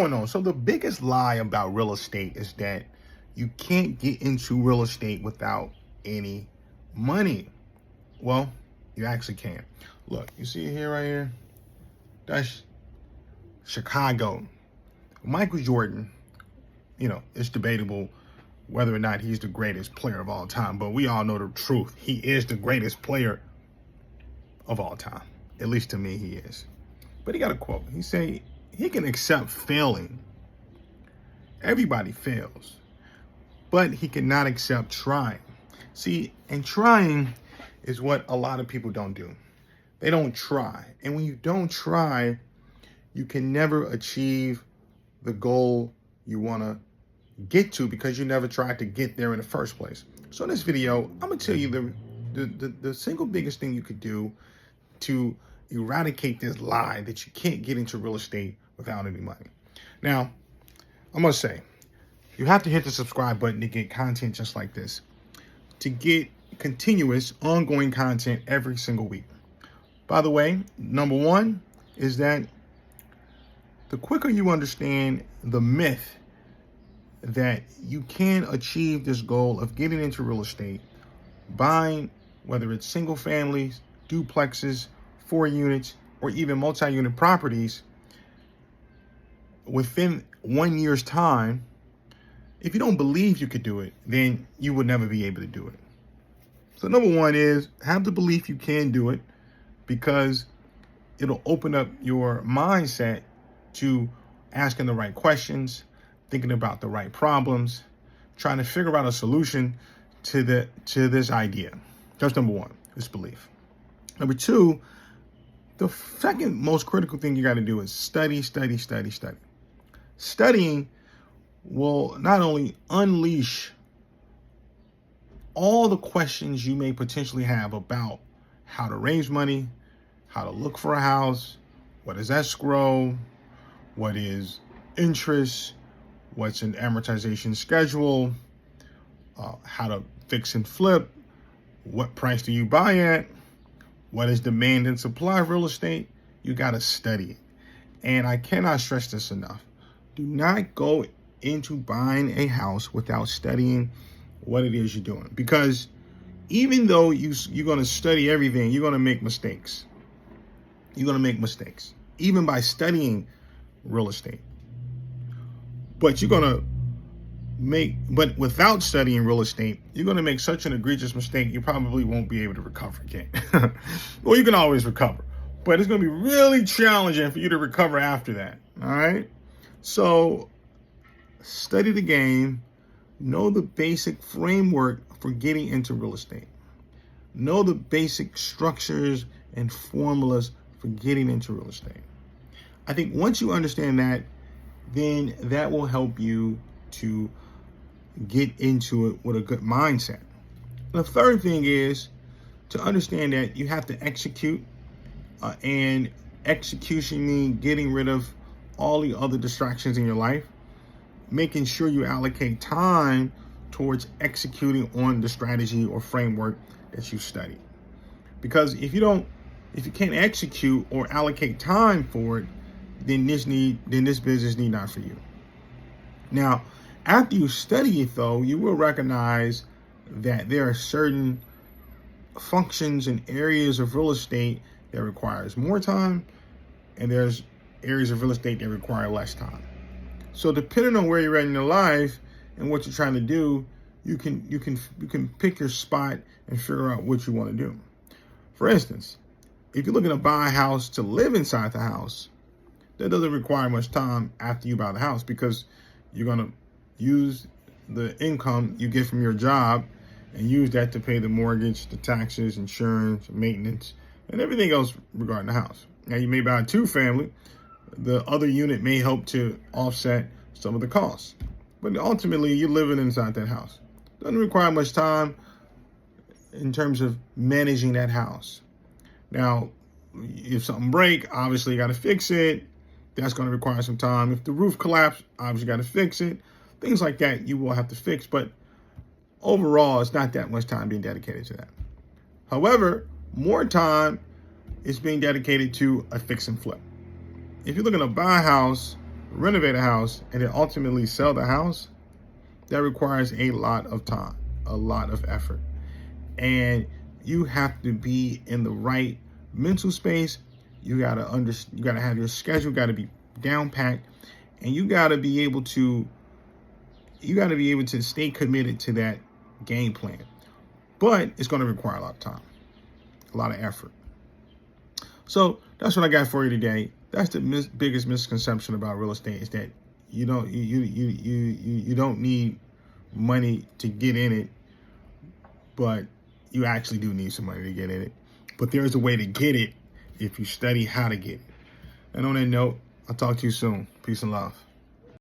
Going on. So the biggest lie about real estate is that you can't get into real estate without any money. Well, you actually can. Look, you see it here, right here? That's Chicago. Michael Jordan, it's debatable whether or not he's the greatest player of all time, but we all know the truth. He is the greatest player of all time. At least to me, he is. But he got a quote. He said he can accept failing. Everybody fails, but he cannot accept trying. See, and trying is what a lot of people don't do. They don't try. And when you don't try, you can never achieve the goal you want to get to because you never tried to get there in the first place. So in this video, I'm going to tell you the single biggest thing you could do to eradicate this lie that you can't get into real estate without any money. Now, I'm going to say, you have to hit the subscribe button to get content just like this, to get continuous, ongoing content every single week. By the way, number one is that the quicker you understand the myth that you can achieve this goal of getting into real estate, buying, whether it's single families, duplexes, 4 units, or even multi-unit properties within 1 year's time, if you don't believe you could do it, then you would never be able to do it. So number one is have the belief you can do it, because it'll open up your mindset to asking the right questions, thinking about the right problems, trying to figure out a solution to this idea. That's number one, is belief. Number two, the second most critical thing you got to do is study. Studying will not only unleash all the questions you may potentially have about how to raise money, how to look for a house, what is escrow, what is interest, what's an amortization schedule, how to fix and flip, what price do you buy at, what is demand and supply of real estate. You got to study it. And I cannot stress this enough. Do not go into buying a house without studying what it is you're doing. Because even though you're going to study everything, you're going to make mistakes. You're going to make mistakes, even by studying real estate. But but without studying real estate, you're going to make such an egregious mistake, you probably won't be able to recover again. Well, you can always recover, but it's going to be really challenging for you to recover after that. All right. So study the game, know the basic framework for getting into real estate, know the basic structures and formulas for getting into real estate. I think once you understand that, then that will help you to get into it with a good mindset. The third thing is to understand that you have to execute, and execution means getting rid of all the other distractions in your life, making sure you allocate time towards executing on the strategy or framework that you studied. Because if you can't execute or allocate time for it, then this business need not for you. Now, after you study it though, you will recognize that there are certain functions and areas of real estate that requires more time, and there's areas of real estate that require less time. So depending on where you're at in your life and what you're trying to do, you can pick your spot and figure out what you want to do. For instance, if you're looking to buy a house to live inside the house, that doesn't require much time after you buy the house, because you're going to use the income you get from your job and use that to pay the mortgage, the taxes, insurance, maintenance, and everything else regarding the house. Now, you may buy a 2-family. The other unit may help to offset some of the costs. But ultimately, you're living inside that house. Doesn't require much time in terms of managing that house. Now, if something breaks, obviously you got to fix it. That's going to require some time. If the roof collapsed, obviously you got to fix it. Things like that you will have to fix. But overall, it's not that much time being dedicated to that. However, more time is being dedicated to a fix and flip. If you're looking to buy a house renovate a house, and then ultimately sell the house, that requires a lot of time, a lot of effort. And you have to be in the right mental space. You gotta have your schedule gotta be down packed, and you gotta be able to stay committed to that game plan. But it's gonna require a lot of time, a lot of effort. So that's what I got for you today. That's the biggest misconception about real estate, is that you don't need money to get in it, but you actually do need some money to get in it. But there's a way to get it if you study how to get it. And on that note, I'll talk to you soon. Peace and love.